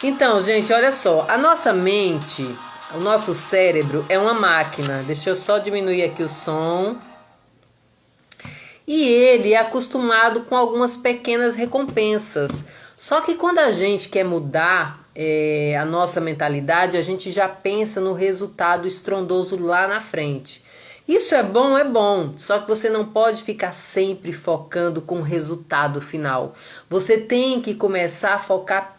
Então, gente, olha só, a nossa mente, o nosso cérebro é uma máquina. Deixa eu só diminuir aqui o som. E ele é acostumado com algumas pequenas recompensas. Só que quando a gente quer mudar a nossa mentalidade, a gente já pensa no resultado estrondoso lá na frente. Isso é bom, só que você não pode ficar sempre focando com o resultado final. Você tem que começar a focar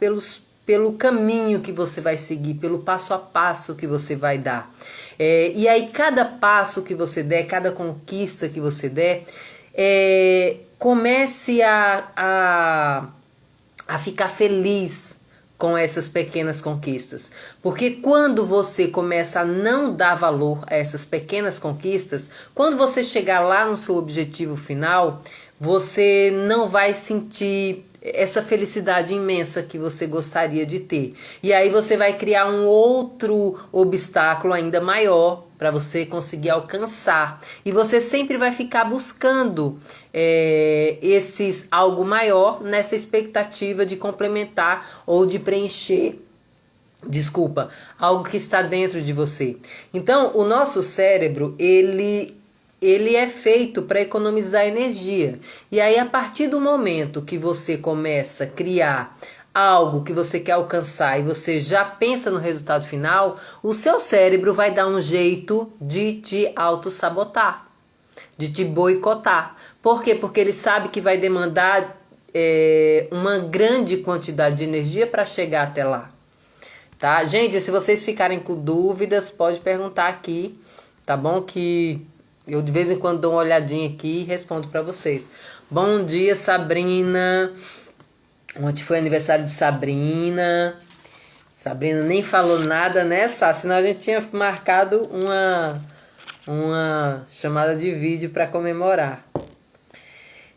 pelo caminho que você vai seguir, pelo passo a passo que você vai dar. E aí cada passo que você der, cada conquista que você der, comece a ficar feliz com essas pequenas conquistas. Porque quando você começa a não dar valor a essas pequenas conquistas, quando você chegar lá no seu objetivo final, você não vai sentir essa felicidade imensa que você gostaria de ter. E aí você vai criar um outro obstáculo ainda maior para você conseguir alcançar. E você sempre vai ficar buscando esses algo maior nessa expectativa de complementar ou de preencher, algo que está dentro de você. Então, o nosso cérebro, ele é feito para economizar energia. E aí, a partir do momento que você começa a criar algo que você quer alcançar e você já pensa no resultado final, o seu cérebro vai dar um jeito de te auto-sabotar, de te boicotar. Por quê? Porque ele sabe que vai demandar uma grande quantidade de energia para chegar até lá. Tá? Gente, se vocês ficarem com dúvidas, pode perguntar aqui, tá bom? Que eu de vez em quando dou uma olhadinha aqui e respondo para vocês. Bom dia, Sabrina. Ontem foi aniversário de Sabrina. Sabrina nem falou nada, né, Sá? Senão a gente tinha marcado uma chamada de vídeo para comemorar.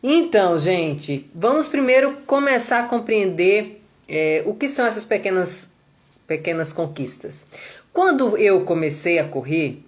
Então, gente, vamos primeiro começar a compreender o que são essas pequenas conquistas. Quando eu comecei a correr,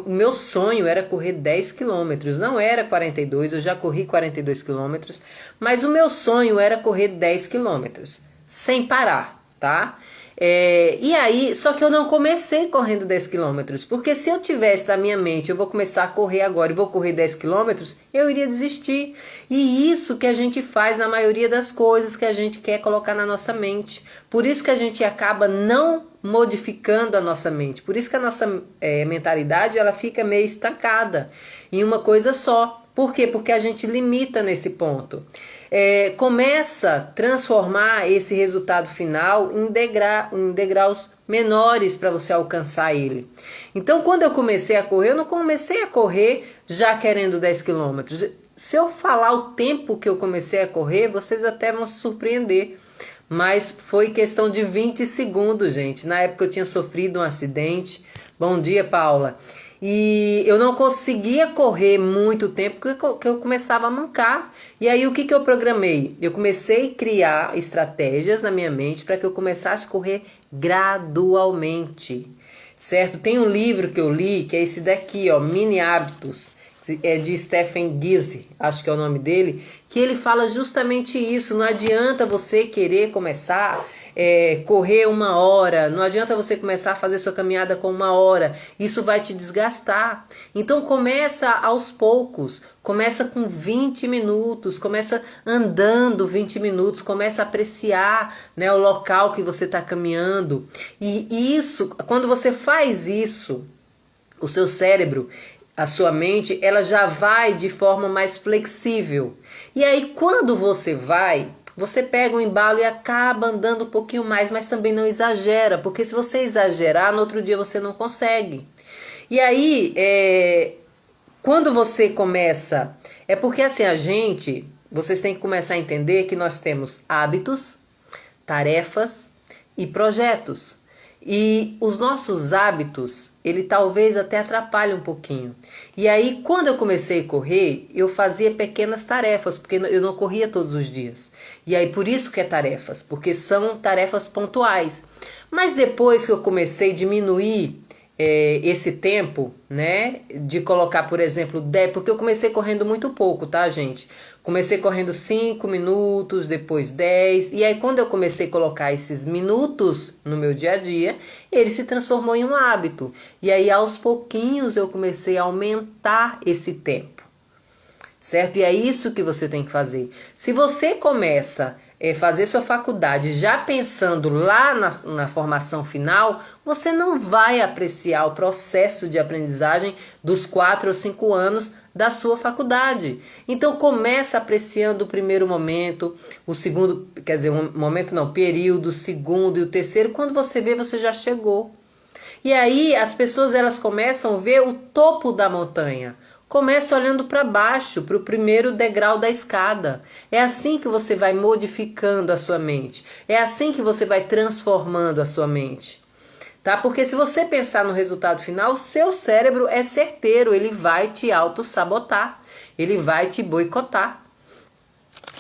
o meu sonho era correr 10 quilômetros, não era 42, eu já corri 42 quilômetros, mas o meu sonho era correr 10 quilômetros, sem parar, tá? E aí, só que eu não comecei correndo 10 quilômetros, porque se eu tivesse na minha mente, eu vou começar a correr agora e vou correr 10 quilômetros, eu iria desistir. E isso que a gente faz na maioria das coisas que a gente quer colocar na nossa mente. Por isso que a gente acaba não modificando a nossa mente. Por isso que a nossa mentalidade ela fica meio estancada em uma coisa só. Por quê? Porque a gente limita nesse ponto. Começa a transformar esse resultado final em degraus menores para você alcançar ele. Então, quando eu comecei a correr, eu não comecei a correr já querendo 10 quilômetros. Se eu falar o tempo que eu comecei a correr, vocês até vão se surpreender. Mas foi questão de 20 segundos, gente. Na época eu tinha sofrido um acidente. Bom dia, Paula. E eu não conseguia correr muito tempo porque eu começava a mancar. E aí o que eu programei? Eu comecei a criar estratégias na minha mente para que eu começasse a correr gradualmente. Certo? Tem um livro que eu li, que é esse daqui, ó, Mini Hábitos. É de Stephen Guise, acho que é o nome dele, que ele fala justamente isso. Não adianta você querer começar correr 1 hora, não adianta você começar a fazer sua caminhada com 1 hora, isso vai te desgastar. Então começa aos poucos, começa com 20 minutos, começa andando 20 minutos, começa a apreciar, né, o local que você está caminhando. E isso, quando você faz isso, o seu cérebro, a sua mente, ela já vai de forma mais flexível. E aí, quando você pega um embalo e acaba andando um pouquinho mais, mas também não exagera, porque se você exagerar, no outro dia você não consegue. E aí, quando você começa... É porque assim, vocês têm que começar a entender que nós temos hábitos, tarefas e projetos. E os nossos hábitos, ele talvez até atrapalhe um pouquinho. E aí, quando eu comecei a correr, eu fazia pequenas tarefas, porque eu não corria todos os dias. E aí, por isso que é tarefas, porque são tarefas pontuais. Mas depois que eu comecei a diminuir esse tempo, né, de colocar, por exemplo, 10, porque eu comecei correndo muito pouco, tá, gente? Comecei correndo 5 minutos, depois 10. E aí quando eu comecei a colocar esses minutos no meu dia a dia, ele se transformou em um hábito. E aí aos pouquinhos eu comecei a aumentar esse tempo. Certo? E é isso que você tem que fazer. Se você começa a fazer sua faculdade já pensando lá na formação final, você não vai apreciar o processo de aprendizagem dos 4 ou 5 anos da sua faculdade. Então começa apreciando o primeiro momento, o segundo, quer dizer, um momento não, período, o segundo e o terceiro, quando você vê, você já chegou. E aí as pessoas elas começam a ver o topo da montanha. Começa olhando para baixo, para o primeiro degrau da escada. É assim que você vai modificando a sua mente. É assim que você vai transformando a sua mente. Tá? Porque se você pensar no resultado final, o seu cérebro é certeiro. Ele vai te auto-sabotar. Ele vai te boicotar.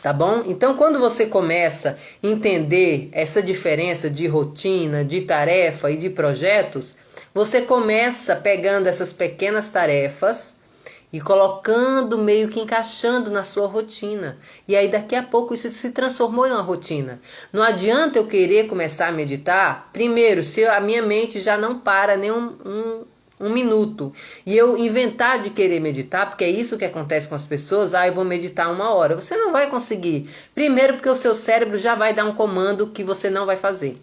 Tá bom? Então, quando você começa a entender essa diferença de rotina, de tarefa e de projetos, você começa pegando essas pequenas tarefas e colocando, meio que encaixando na sua rotina. E aí daqui a pouco isso se transformou em uma rotina. Não adianta eu querer começar a meditar, primeiro, se a minha mente já não para nem um minuto. E eu inventar de querer meditar, porque é isso que acontece com as pessoas, eu vou meditar 1 hora. Você não vai conseguir. Primeiro porque o seu cérebro já vai dar um comando que você não vai fazer.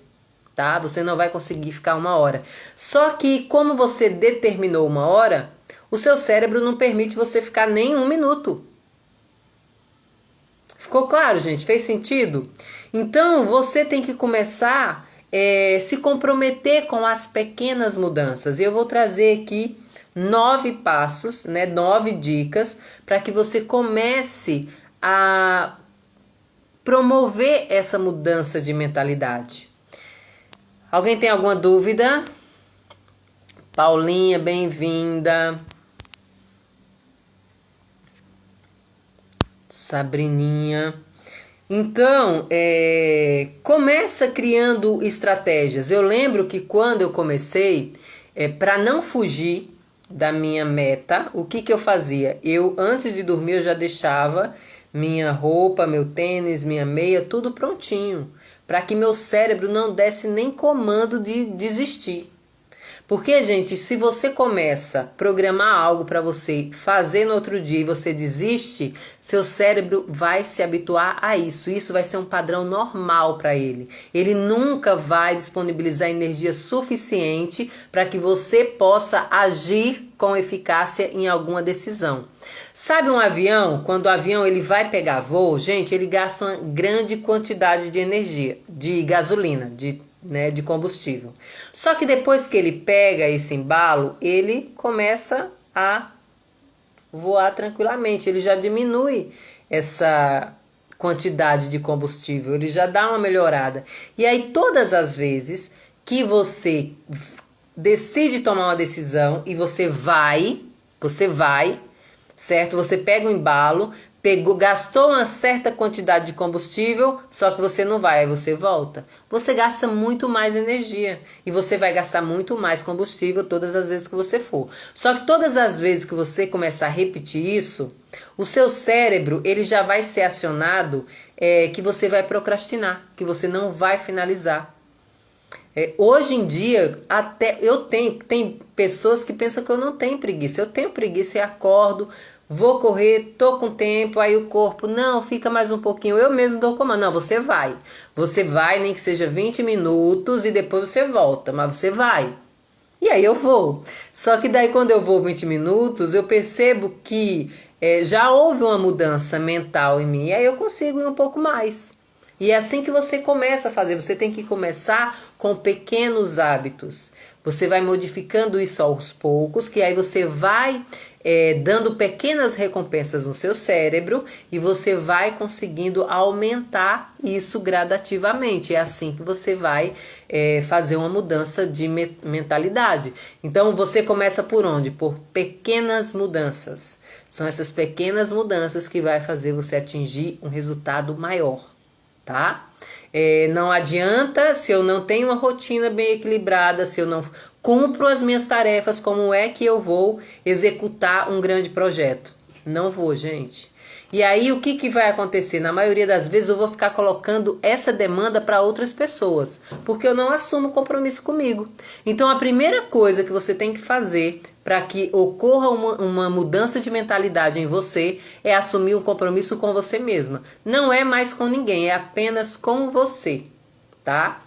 Tá? Você não vai conseguir ficar 1 hora. Só que como você determinou 1 hora, o seu cérebro não permite você ficar nem 1 minuto. Ficou claro, gente? Fez sentido? Então, você tem que começar a se comprometer com as pequenas mudanças. Eu vou trazer aqui 9 passos, 9 dicas, para que você comece a promover essa mudança de mentalidade. Alguém tem alguma dúvida? Paulinha, bem-vinda. Sabrininha. Então, começa criando estratégias. Eu lembro que quando eu comecei, para não fugir da minha meta, o que eu fazia? Eu, antes de dormir, eu já deixava minha roupa, meu tênis, minha meia, tudo prontinho, para que meu cérebro não desse nem comando de desistir. Porque, gente, se você começa a programar algo para você fazer no outro dia e você desiste, seu cérebro vai se habituar a isso. Isso vai ser um padrão normal para ele. Ele nunca vai disponibilizar energia suficiente para que você possa agir com eficácia em alguma decisão. Sabe um avião? Quando o avião ele vai pegar voo, gente, ele gasta uma grande quantidade de energia, de gasolina, de combustível. Só que depois que ele pega esse embalo, ele começa a voar tranquilamente. Ele já diminui essa quantidade de combustível, ele já dá uma melhorada. E aí todas as vezes que você decide tomar uma decisão e você vai, certo? Você pega o embalo, gastou uma certa quantidade de combustível, só que você não vai, aí você volta. Você gasta muito mais energia e você vai gastar muito mais combustível todas as vezes que você for. Só que todas as vezes que você começar a repetir isso, o seu cérebro ele já vai ser acionado que você vai procrastinar, que você não vai finalizar. Hoje em dia, até tem pessoas que pensam que eu não tenho preguiça. Eu tenho preguiça e acordo, vou correr, tô com tempo, aí o corpo, não, fica mais um pouquinho, eu mesmo dou comando. Não, você vai, nem que seja 20 minutos e depois você volta, mas você vai. E aí eu vou. Só que daí quando eu vou 20 minutos, eu percebo que já houve uma mudança mental em mim, e aí eu consigo ir um pouco mais. E é assim que você começa a fazer, você tem que começar com pequenos hábitos. Você vai modificando isso aos poucos, que aí você vai dando pequenas recompensas no seu cérebro e você vai conseguindo aumentar isso gradativamente. É assim que você vai fazer uma mudança de mentalidade. Então você começa por onde? Por pequenas mudanças. São essas pequenas mudanças que vai fazer você atingir um resultado maior. Tá? Não adianta se eu não tenho uma rotina bem equilibrada, se eu não cumpro as minhas tarefas, como é que eu vou executar um grande projeto? Não vou, gente. E aí o que vai acontecer? Na maioria das vezes eu vou ficar colocando essa demanda para outras pessoas, porque eu não assumo compromisso comigo. Então a primeira coisa que você tem que fazer para que ocorra uma mudança de mentalidade em você é assumir um compromisso com você mesma. Não é mais com ninguém, é apenas com você, tá?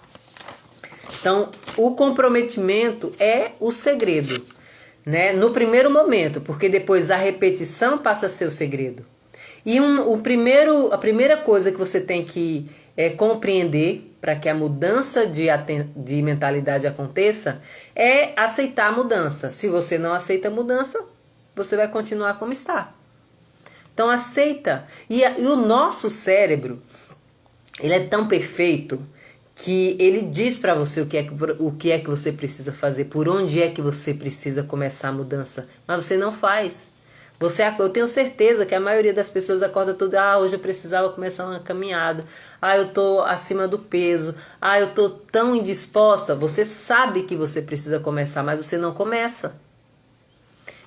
Então o comprometimento é o segredo, né? No primeiro momento, porque depois a repetição passa a ser o segredo. E a primeira coisa que você tem que compreender para que a mudança de mentalidade aconteça é aceitar a mudança. Se você não aceita a mudança, você vai continuar como está. Então aceita. E o nosso cérebro, ele é tão perfeito que ele diz para você o que é que você precisa fazer, por onde é que você precisa começar a mudança, mas você não faz. Eu tenho certeza que a maioria das pessoas acorda todo, hoje eu precisava começar uma caminhada, eu tô acima do peso, eu tô tão indisposta. Você sabe que você precisa começar, mas você não começa.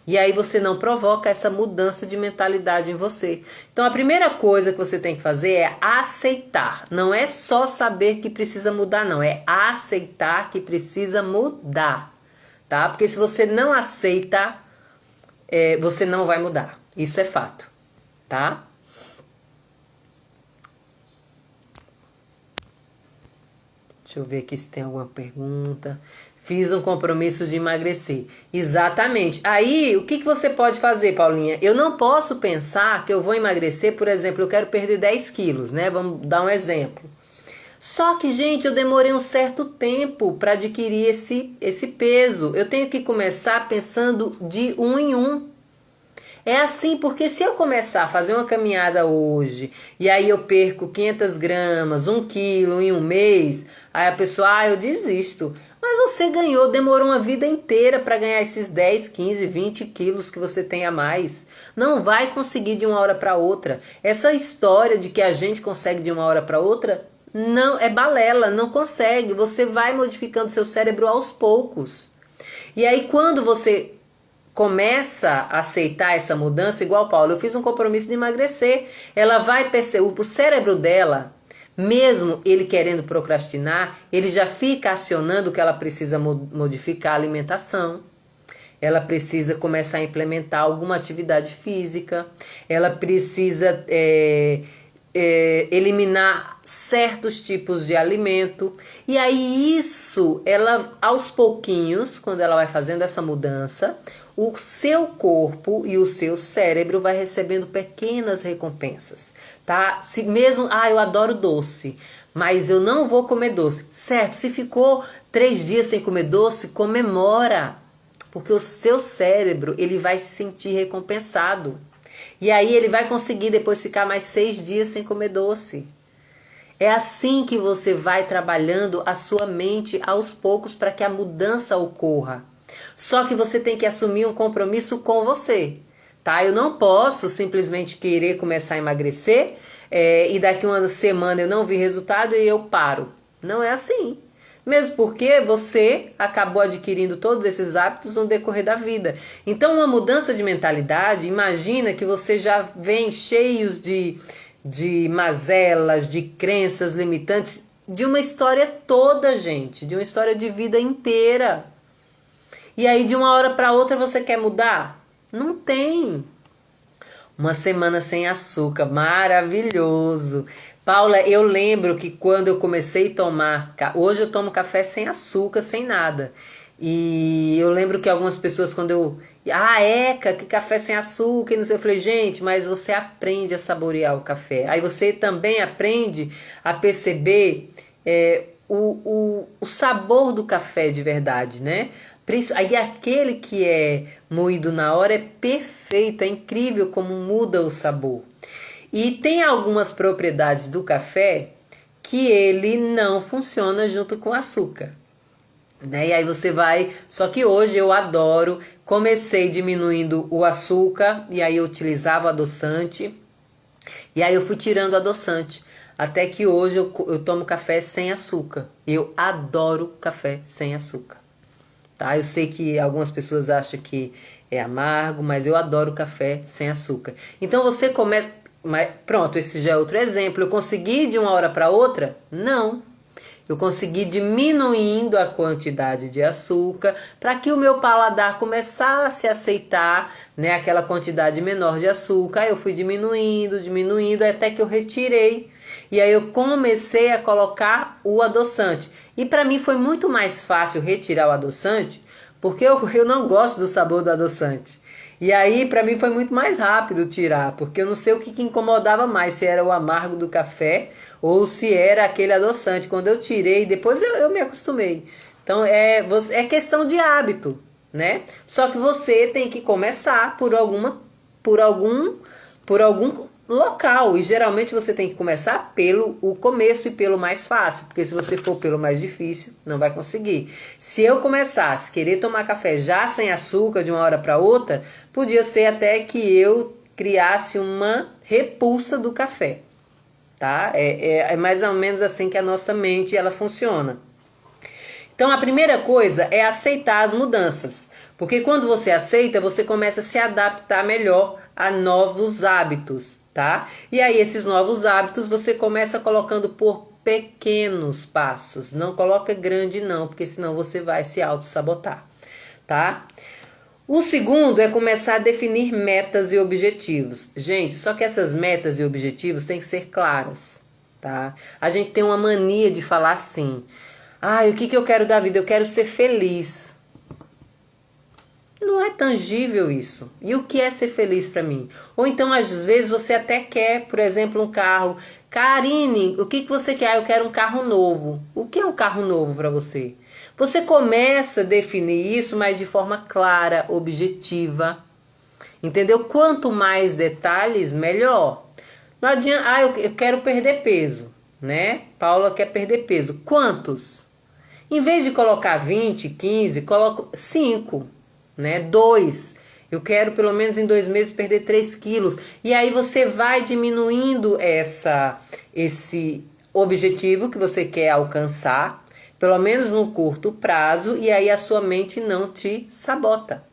E aí você não provoca essa mudança de mentalidade em você. Então a primeira coisa que você tem que fazer é aceitar. Não é só saber que precisa mudar, não. É aceitar que precisa mudar, tá? Porque se você não aceita, você não vai mudar. Isso é fato, tá? Deixa eu ver aqui se tem alguma pergunta. Fiz um compromisso de emagrecer. Exatamente. Aí, o que você pode fazer, Paulinha? Eu não posso pensar que eu vou emagrecer, por exemplo, eu quero perder 10 quilos, né? Vamos dar um exemplo. Só que, gente, eu demorei um certo tempo para adquirir esse peso. Eu tenho que começar pensando de um em um. É assim, porque se eu começar a fazer uma caminhada hoje e aí eu perco 500 gramas, 1 quilo em um mês, aí a pessoa, eu desisto. Mas você demorou uma vida inteira para ganhar esses 10, 15, 20 quilos que você tem a mais. Não vai conseguir de uma hora para outra. Essa história de que a gente consegue de uma hora para outra, não é balela, não consegue. Você vai modificando seu cérebro aos poucos. E aí quando você começa a aceitar essa mudança, igual Paulo, eu fiz um compromisso de emagrecer, ela vai perceber, o cérebro dela, mesmo ele querendo procrastinar, ele já fica acionando que ela precisa modificar a alimentação, ela precisa começar a implementar alguma atividade física, ela precisa eliminar certos tipos de alimento. E aí isso, ela aos pouquinhos, quando ela vai fazendo essa mudança, o seu corpo e o seu cérebro vai recebendo pequenas recompensas, tá? Se mesmo, eu adoro doce, mas eu não vou comer doce, certo? Se ficou 3 dias sem comer doce, comemora, porque o seu cérebro, ele vai se sentir recompensado. E aí ele vai conseguir depois ficar mais 6 dias sem comer doce. É assim que você vai trabalhando a sua mente aos poucos para que a mudança ocorra. Só que você tem que assumir um compromisso com você, tá? Eu não posso simplesmente querer começar a emagrecer e daqui uma semana eu não vi resultado e eu paro. Não é assim. Mesmo porque você acabou adquirindo todos esses hábitos no decorrer da vida. Então, uma mudança de mentalidade, imagina que você já vem cheios de mazelas, de crenças limitantes, de uma história toda, gente, de uma história de vida inteira. E aí, de uma hora para outra, você quer mudar? Não tem. Uma semana sem açúcar, maravilhoso. Paula, eu lembro que quando eu comecei a tomar... Hoje eu tomo café sem açúcar, sem nada. E eu lembro que algumas pessoas, quando eu... Eca, que café sem açúcar, e não sei. Eu falei, gente, mas você aprende a saborear o café. Aí você também aprende a perceber o sabor do café de verdade, né? Aí aquele que é moído na hora é perfeito, é incrível como muda o sabor. E tem algumas propriedades do café que ele não funciona junto com açúcar, né? E aí você vai... Só que hoje eu adoro, comecei diminuindo o açúcar e aí eu utilizava adoçante e aí eu fui tirando o adoçante. Até que hoje eu tomo café sem açúcar. Eu adoro café sem açúcar. Tá? Eu sei que algumas pessoas acham que é amargo, mas eu adoro café sem açúcar. Então você começa... Mas pronto, esse já é outro exemplo. Eu consegui de uma hora para outra? Não. Eu consegui diminuindo a quantidade de açúcar para que o meu paladar começasse a aceitar, né, aquela quantidade menor de açúcar. Aí eu fui diminuindo até que eu retirei. E aí eu comecei a colocar o adoçante. E para mim foi muito mais fácil retirar o adoçante, porque eu não gosto do sabor do adoçante. E aí, para mim, foi muito mais rápido tirar, porque eu não sei o que incomodava mais, se era o amargo do café ou se era aquele adoçante. Quando eu tirei, depois eu me acostumei. Então, é questão de hábito, né? Só que você tem que começar por algum local. E geralmente você tem que começar pelo o começo e pelo mais fácil, porque se você for pelo mais difícil, não vai conseguir. Se eu começasse a querer tomar café já sem açúcar de uma hora para outra, podia ser até que eu criasse uma repulsa do café, tá? É mais ou menos assim que a nossa mente ela funciona. Então a primeira coisa é aceitar as mudanças, porque quando você aceita, você começa a se adaptar melhor a novos hábitos, tá? E aí esses novos hábitos você começa colocando por pequenos passos, não coloca grande não, porque senão você vai se auto-sabotar, tá? O segundo é começar a definir metas e objetivos. Gente, só que essas metas e objetivos têm que ser claras, tá? A gente tem uma mania de falar assim: o que eu quero da vida? Eu quero ser feliz. Não é tangível isso. E o que é ser feliz para mim? Ou então, às vezes, você até quer, por exemplo, um carro. Karine, o que você quer? Eu quero um carro novo. O que é um carro novo para você? Você começa a definir isso, mas de forma clara, objetiva. Entendeu? Quanto mais detalhes, melhor. Não adianta, eu quero perder peso, né? Paula quer perder peso. Quantos? Em vez de colocar 20, 15, coloco 5, né? 2. Eu quero pelo menos em 2 meses perder 3 quilos. E aí você vai diminuindo esse objetivo que você quer alcançar, pelo menos no curto prazo, e aí a sua mente não te sabota.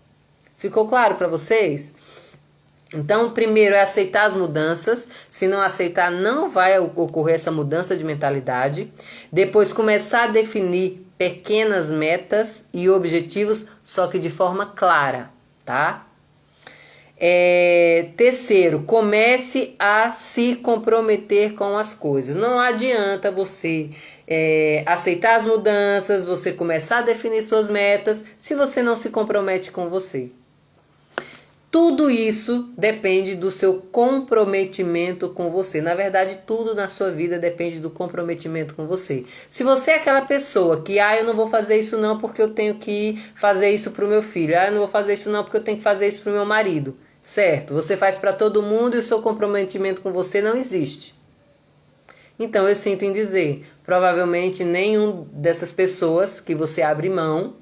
Ficou claro para vocês? Então, primeiro é aceitar as mudanças. Se não aceitar, não vai ocorrer essa mudança de mentalidade. Depois, começar a definir pequenas metas e objetivos, só que de forma clara, tá? Terceiro, comece a se comprometer com as coisas. Não adianta você aceitar as mudanças, você começar a definir suas metas, se você não se compromete com você. Tudo isso depende do seu comprometimento com você. Na verdade, tudo na sua vida depende do comprometimento com você. Se você é aquela pessoa que, eu não vou fazer isso não porque eu tenho que fazer isso para o meu filho. Eu não vou fazer isso não porque eu tenho que fazer isso para o meu marido. Certo, você faz para todo mundo e o seu comprometimento com você não existe. Então, eu sinto em dizer, provavelmente nenhum dessas pessoas que você abre mão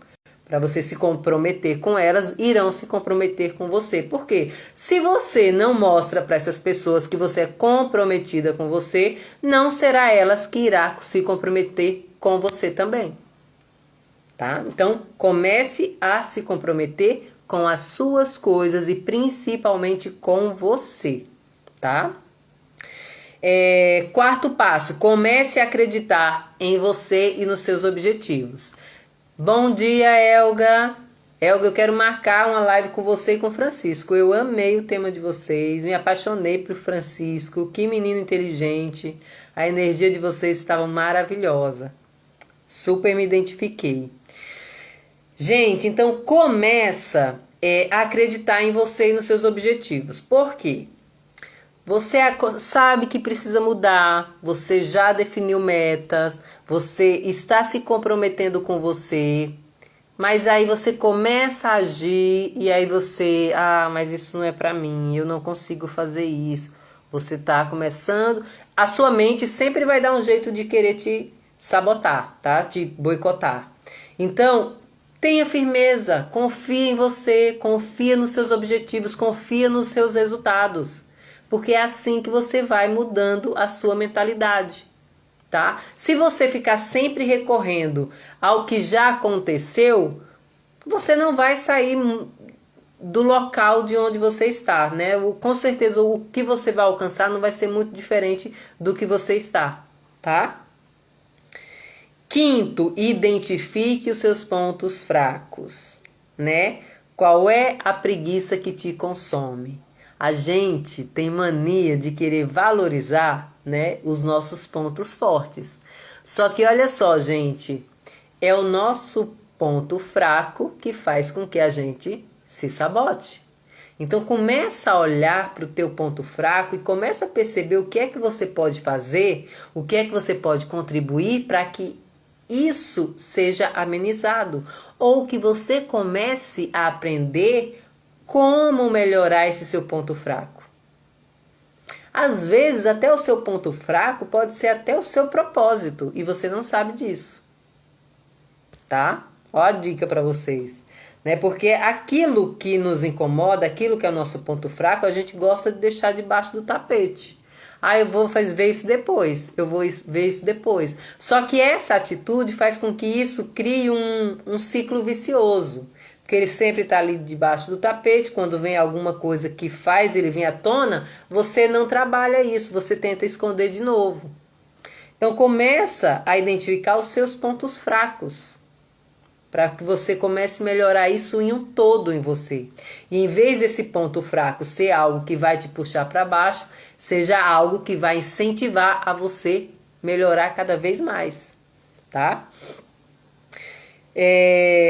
para você se comprometer com elas, irão se comprometer com você. Por quê? Se você não mostra para essas pessoas que você é comprometida com você, não será elas que irá se comprometer com você também. Tá? Então, comece a se comprometer com as suas coisas e principalmente com você. Tá? Quarto passo, comece a acreditar em você e nos seus objetivos. Bom dia, Elga. Elga, eu quero marcar uma live com você e com o Francisco. Eu amei o tema de vocês, me apaixonei por Francisco. Que menino inteligente. A energia de vocês estava maravilhosa. Super me identifiquei. Gente, então começa a acreditar em você e nos seus objetivos. Por quê? Você sabe que precisa mudar, você já definiu metas, você está se comprometendo com você, mas aí você começa a agir e aí você, mas isso não é para mim, eu não consigo fazer isso. Você está começando, a sua mente sempre vai dar um jeito de querer te sabotar, tá? Te boicotar. Então, tenha firmeza, confia em você, confia nos seus objetivos, confia nos seus resultados. Porque é assim que você vai mudando a sua mentalidade, tá? Se você ficar sempre recorrendo ao que já aconteceu, você não vai sair do local de onde você está, né? Com certeza o que você vai alcançar não vai ser muito diferente do que você está, tá? Quinto, identifique os seus pontos fracos, né? Qual é a preguiça que te consome? A gente tem mania de querer valorizar, né, os nossos pontos fortes. Só que olha só, gente, é o nosso ponto fraco que faz com que a gente se sabote. Então começa a olhar para o teu ponto fraco e começa a perceber o que é que você pode fazer, o que é que você pode contribuir para que isso seja amenizado, ou que você comece a aprender como melhorar esse seu ponto fraco. Às vezes, até o seu ponto fraco pode ser até o seu propósito e você não sabe disso. Tá? Ó a dica para vocês. Né? Porque aquilo que nos incomoda, aquilo que é o nosso ponto fraco, a gente gosta de deixar debaixo do tapete. Ah, eu vou ver isso depois, eu vou ver isso depois. Só que essa atitude faz com que isso crie um ciclo vicioso. Porque ele sempre está ali debaixo do tapete, quando vem alguma coisa que faz ele vir à tona, você não trabalha isso, você tenta esconder de novo. Então começa a identificar os seus pontos fracos, para que você comece a melhorar isso em um todo em você. E em vez desse ponto fraco ser algo que vai te puxar para baixo, seja algo que vai incentivar a você melhorar cada vez mais, tá?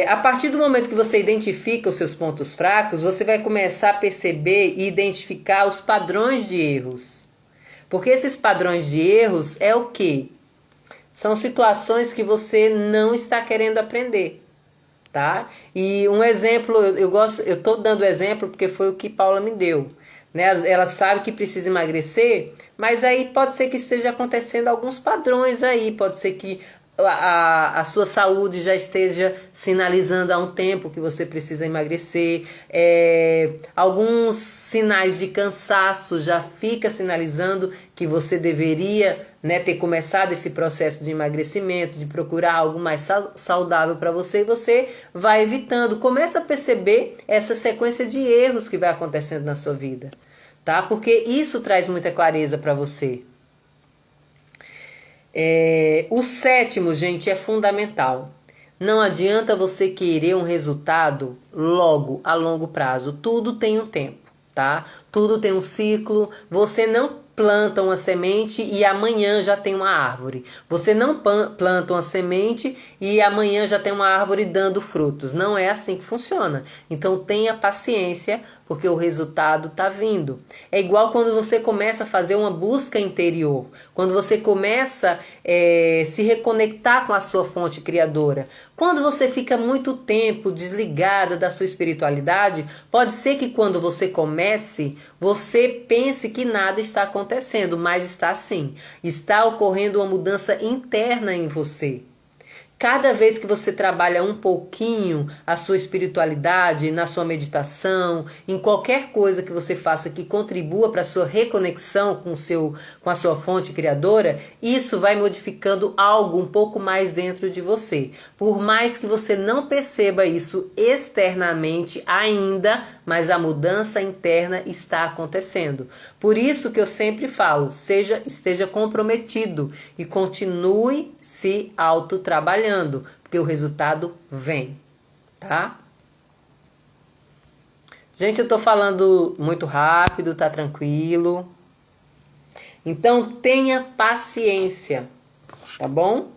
A partir do momento que você identifica os seus pontos fracos, você vai começar a perceber e identificar os padrões de erros. Porque esses padrões de erros é o quê? São situações que você não está querendo aprender. Tá? E um exemplo, eu estou dando exemplo porque foi o que Paula me deu. Né? Ela sabe que precisa emagrecer, mas aí pode ser que esteja acontecendo alguns padrões aí, pode ser que a sua saúde já esteja sinalizando há um tempo que você precisa emagrecer, alguns sinais de cansaço já fica sinalizando que você deveria, né, ter começado esse processo de emagrecimento, de procurar algo mais saudável para você, e você vai evitando. Começa a perceber essa sequência de erros que vai acontecendo na sua vida, tá? Porque isso traz muita clareza para você. O sétimo, gente, é fundamental. Não adianta você querer um resultado logo, a longo prazo. Tudo tem um tempo, tá? Tudo tem um ciclo. Você não planta uma semente e amanhã já tem uma árvore. Você não planta uma semente e amanhã já tem uma árvore dando frutos. Não é assim que funciona. Então tenha paciência, porque o resultado está vindo. É igual quando você começa a fazer uma busca interior. Quando você começa a se reconectar com a sua fonte criadora. Quando você fica muito tempo desligada da sua espiritualidade, pode ser que quando você comece, você pense que nada está acontecendo, mas está sim. Está ocorrendo uma mudança interna em você. Cada vez que você trabalha um pouquinho a sua espiritualidade, na sua meditação, em qualquer coisa que você faça que contribua para a sua reconexão com a sua fonte criadora, isso vai modificando algo um pouco mais dentro de você. Por mais que você não perceba isso externamente ainda, mas a mudança interna está acontecendo. Por isso que eu sempre falo, esteja comprometido e continue se autotrabalhando, porque o resultado vem, tá? Gente, eu tô falando muito rápido, tá tranquilo. Então tenha paciência, tá bom?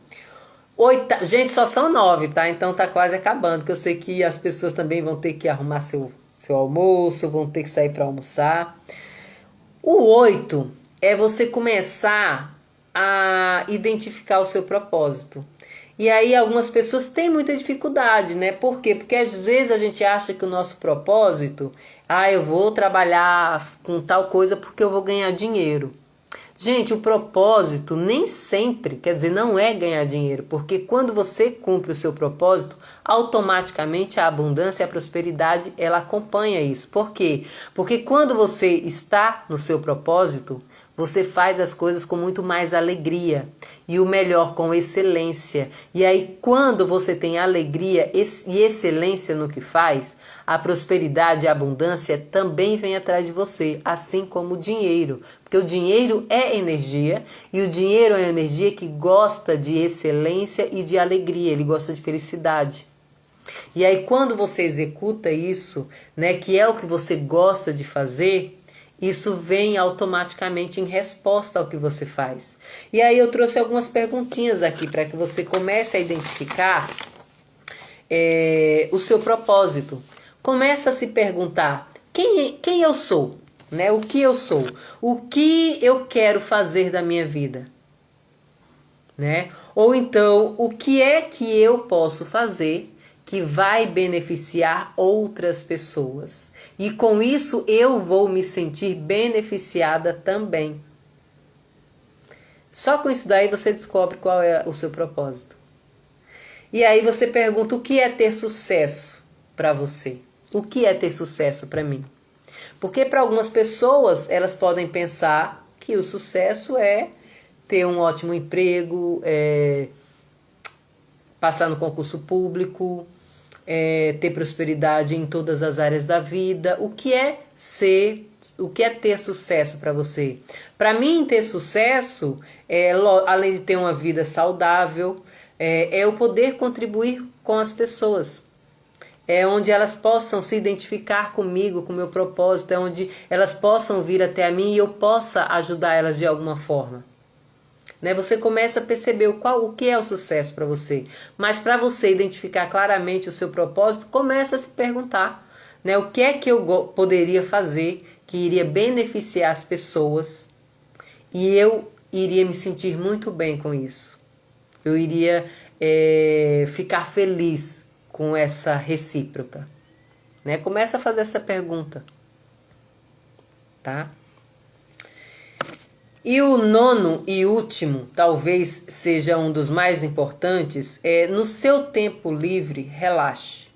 Gente, só são 9, tá? Então tá quase acabando, que eu sei que as pessoas também vão ter que arrumar seu almoço, vão ter que sair para almoçar. O 8 é você começar a identificar o seu propósito. E aí algumas pessoas têm muita dificuldade, né? Por quê? Porque às vezes a gente acha que o nosso propósito, eu vou trabalhar com tal coisa porque eu vou ganhar dinheiro. Gente, o propósito nem sempre, quer dizer, não é ganhar dinheiro, porque quando você cumpre o seu propósito, automaticamente a abundância e a prosperidade, ela acompanha isso. Por quê? Porque quando você está no seu propósito, Você faz as coisas com muito mais alegria e o melhor, com excelência. E aí, quando você tem alegria e excelência no que faz, a prosperidade e a abundância também vem atrás de você, assim como o dinheiro. Porque o dinheiro é energia e o dinheiro é energia que gosta de excelência e de alegria, ele gosta de felicidade. E aí, quando você executa isso, né, que é o que você gosta de fazer, isso vem automaticamente em resposta ao que você faz. E aí eu trouxe algumas perguntinhas aqui para que você comece a identificar o seu propósito. Começa a se perguntar quem eu sou, né? O que eu sou, o que eu quero fazer da minha vida, né? Ou então, o que é que eu posso fazer que vai beneficiar outras pessoas. E com isso eu vou me sentir beneficiada também. Só com isso daí você descobre qual é o seu propósito. E aí você pergunta: o que é ter sucesso para você? O que é ter sucesso para mim? Porque para algumas pessoas elas podem pensar que o sucesso é ter um ótimo emprego, passar no concurso público, ter prosperidade em todas as áreas da vida. O que é ter sucesso para você? Para mim, ter sucesso, além de ter uma vida saudável, é o poder contribuir com as pessoas. É onde elas possam se identificar comigo, com o meu propósito, é onde elas possam vir até a mim e eu possa ajudar elas de alguma forma. Né? Você começa a perceber o que é o sucesso para você. Mas para você identificar claramente o seu propósito, começa a se perguntar, né? O que é que eu poderia fazer que iria beneficiar as pessoas e eu iria me sentir muito bem com isso. Eu iria ficar feliz com essa recíproca. Né? Começa a fazer essa pergunta. Tá? E o nono e último, talvez seja um dos mais importantes, no seu tempo livre, relaxe.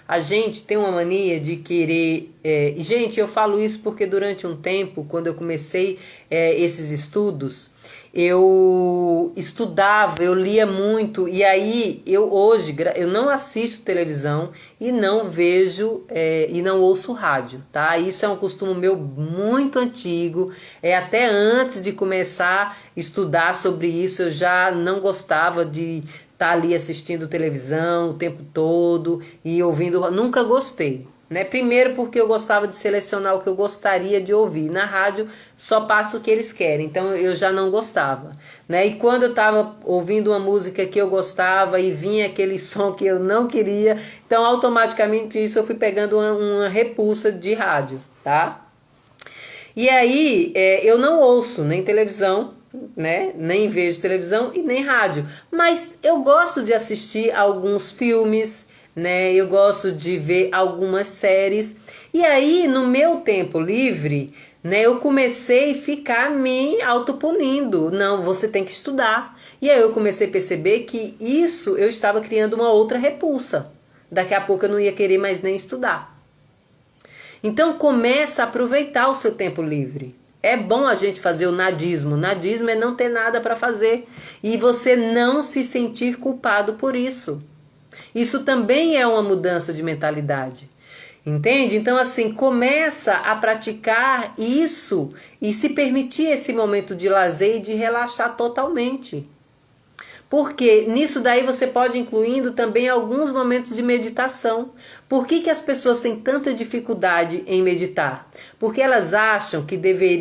A gente tem uma mania de querer... gente, eu falo isso porque durante um tempo, quando eu comecei esses estudos, eu estudava, eu lia muito, e aí hoje eu não assisto televisão e não vejo e não ouço rádio, tá? Isso é um costume meu muito antigo, até antes de começar a estudar sobre isso eu já não gostava de estar ali assistindo televisão o tempo todo e ouvindo, nunca gostei. Né? Primeiro porque eu gostava de selecionar o que eu gostaria de ouvir. Na rádio só passa o que eles querem, então eu já não gostava. Né? E quando eu estava ouvindo uma música que eu gostava e vinha aquele som que eu não queria, então automaticamente isso eu fui pegando uma repulsa de rádio. Tá? E aí eu não ouço nem televisão, né? Nem vejo televisão e nem rádio. Mas eu gosto de assistir alguns filmes, né? Eu gosto de ver algumas séries. E aí, no meu tempo livre, né, eu comecei a ficar me autopunindo. Não, você tem que estudar. E aí eu comecei a perceber que isso eu estava criando uma outra repulsa. Daqui a pouco eu não ia querer mais nem estudar. Então começa a aproveitar o seu tempo livre. É bom a gente fazer o nadismo. Nadismo é não ter nada para fazer. E você não se sentir culpado por isso. Isso também é uma mudança de mentalidade. Entende? Então, assim, começa a praticar isso e se permitir esse momento de lazer e de relaxar totalmente. Porque nisso daí você pode incluindo também alguns momentos de meditação. Por que as pessoas têm tanta dificuldade em meditar? Porque elas acham que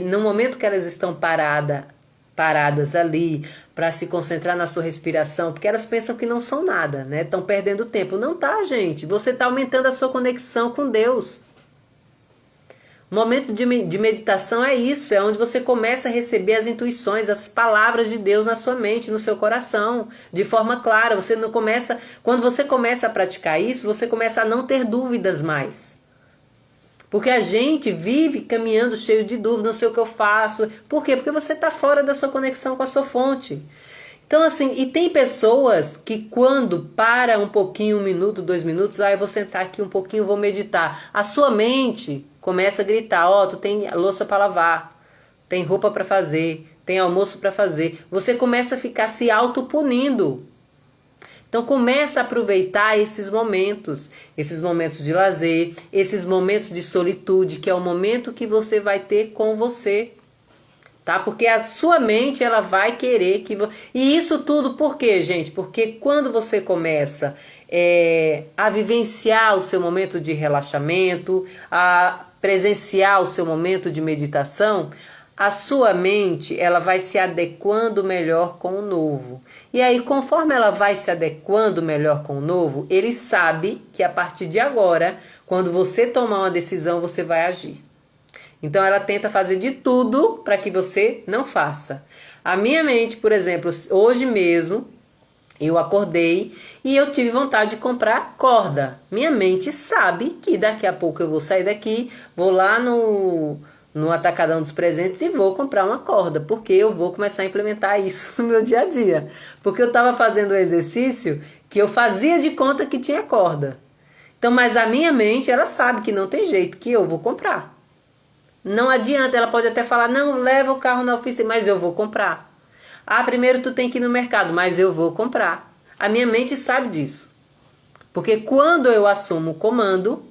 no momento que elas estão paradas ali, para se concentrar na sua respiração, porque elas pensam que não são nada, né? Estão perdendo tempo. Não tá, gente. Você está aumentando a sua conexão com Deus. O momento de meditação é isso, é onde você começa a receber as intuições, as palavras de Deus na sua mente, no seu coração, de forma clara. Quando você começa a praticar isso, você começa a não ter dúvidas mais. Porque a gente vive caminhando cheio de dúvidas, não sei o que eu faço. Por quê? Porque você está fora da sua conexão com a sua fonte. Então, assim, e tem pessoas que quando para um pouquinho, 1 minuto, 2 minutos, eu vou sentar aqui um pouquinho, vou meditar. A sua mente começa a gritar, tu tem louça para lavar, tem roupa para fazer, tem almoço para fazer. Você começa a ficar se autopunindo. Então começa a aproveitar esses momentos de lazer, esses momentos de solitude, que é o momento que você vai ter com você. Tá? Porque a sua mente ela vai querer que e isso tudo por quê, gente? Porque quando você começa a vivenciar o seu momento de relaxamento, a presenciar o seu momento de meditação, a sua mente ela vai se adequando melhor com o novo. E aí, conforme ela vai se adequando melhor com o novo, ele sabe que a partir de agora, quando você tomar uma decisão, você vai agir. Então ela tenta fazer de tudo para que você não faça. A minha mente, por exemplo, hoje mesmo eu acordei e eu tive vontade de comprar corda. Minha mente sabe que daqui a pouco eu vou sair daqui, vou lá no Atacadão dos Presentes e vou comprar uma corda, porque eu vou começar a implementar isso no meu dia a dia. Porque eu estava fazendo o exercício que eu fazia de conta que tinha corda. Então, mas a minha mente, ela sabe que não tem jeito, que eu vou comprar. Não adianta, ela pode até falar, não, leva o carro na oficina, mas eu vou comprar. Ah, primeiro tu tem que ir no mercado, mas eu vou comprar. A minha mente sabe disso. Porque quando eu assumo o comando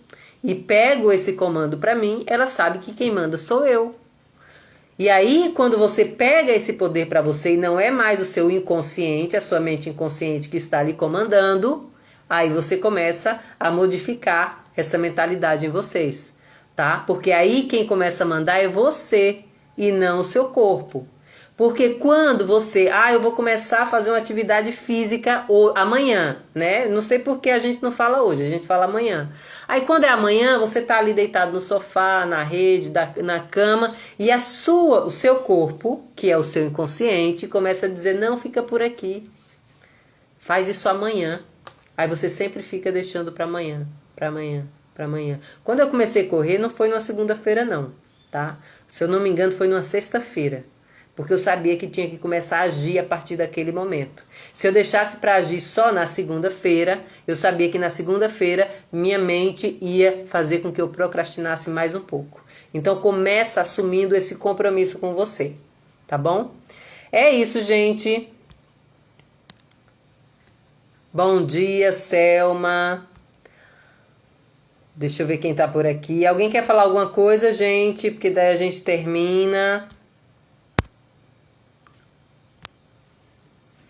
e pego esse comando para mim, ela sabe que quem manda sou eu. E aí, quando você pega esse poder para você e não é mais o seu inconsciente, a sua mente inconsciente que está ali comandando, aí você começa a modificar essa mentalidade em vocês. Tá? Porque aí quem começa a mandar é você e não o seu corpo. Porque quando você, eu vou começar a fazer uma atividade física amanhã, né? Não sei por que a gente não fala hoje, a gente fala amanhã. Aí quando é amanhã, você tá ali deitado no sofá, na rede, na cama, e o seu corpo, que é o seu inconsciente, começa a dizer, não, fica por aqui. Faz isso amanhã. Aí você sempre fica deixando para amanhã, para amanhã. Para amanhã. Quando eu comecei a correr, não foi numa segunda-feira não, tá? Se eu não me engano, foi numa sexta-feira, porque eu sabia que tinha que começar a agir a partir daquele momento. Se eu deixasse para agir só na segunda-feira, eu sabia que na segunda-feira minha mente ia fazer com que eu procrastinasse mais um pouco. Então começa assumindo esse compromisso com você, tá bom? É isso, gente. Bom dia, Selma. Deixa eu ver quem tá por aqui. Alguém quer falar alguma coisa, gente? Porque daí a gente termina.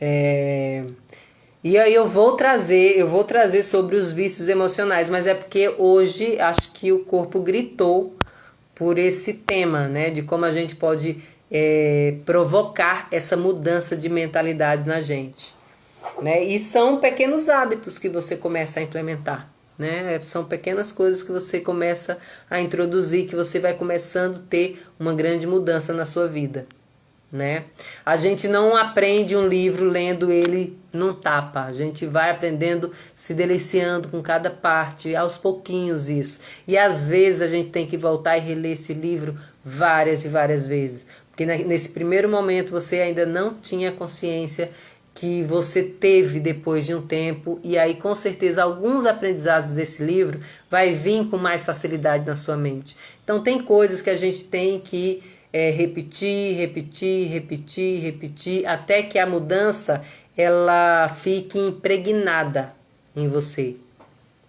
E aí eu vou trazer sobre os vícios emocionais, mas é porque hoje acho que o corpo gritou por esse tema, né? De como a gente pode provocar essa mudança de mentalidade na gente. Né? E são pequenos hábitos que você começa a implementar. Né? São pequenas coisas que você começa a introduzir, que você vai começando a ter uma grande mudança na sua vida. Né? A gente não aprende um livro lendo ele num tapa. A gente vai aprendendo, se deliciando com cada parte, aos pouquinhos isso. E às vezes a gente tem que voltar e reler esse livro várias e várias vezes. Porque nesse primeiro momento você ainda não tinha consciência que você teve depois de um tempo, e aí com certeza alguns aprendizados desse livro vai vir com mais facilidade na sua mente. Então tem coisas que a gente tem que repetir, até que a mudança ela fique impregnada em você,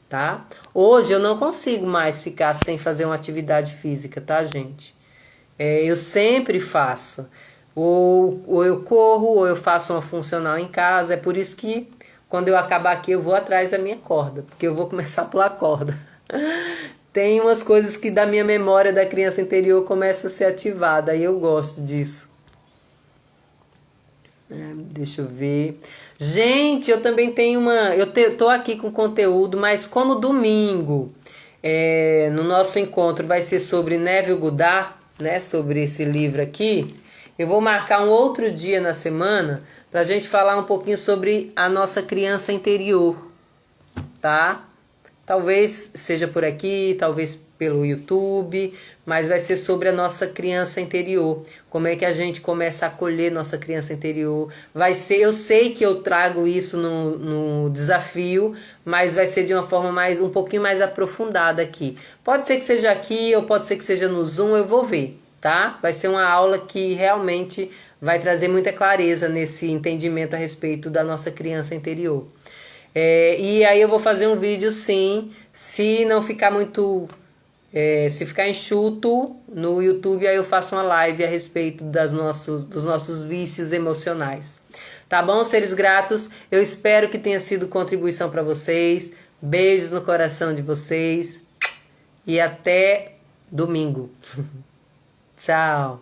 tá? Hoje eu não consigo mais ficar sem fazer uma atividade física, tá, gente? Eu sempre faço. Ou eu corro, ou eu faço uma funcional em casa. É por isso que quando eu acabar aqui eu vou atrás da minha corda, porque eu vou começar a pular corda. Tem umas coisas que da minha memória da criança interior começa a ser ativada, e eu gosto disso. Deixa eu ver. Gente, eu também tenho tô aqui com conteúdo, mas como domingo no nosso encontro vai ser sobre Neville Goddard, né, sobre esse livro aqui, eu vou marcar um outro dia na semana para a gente falar um pouquinho sobre a nossa criança interior, tá? Talvez seja por aqui, talvez pelo YouTube, mas vai ser sobre a nossa criança interior. Como é que a gente começa a acolher nossa criança interior. Eu sei que eu trago isso no desafio, mas vai ser de uma forma um pouquinho mais aprofundada aqui. Pode ser que seja aqui, ou pode ser que seja no Zoom, eu vou ver. tá? Vai ser uma aula que realmente vai trazer muita clareza nesse entendimento a respeito da nossa criança interior. E aí eu vou fazer um vídeo sim, se não ficar muito... se ficar enxuto no YouTube, aí eu faço uma live a respeito dos nossos vícios emocionais. Tá bom, seres gratos? Eu espero que tenha sido contribuição para vocês. Beijos no coração de vocês. E até domingo. Tchau.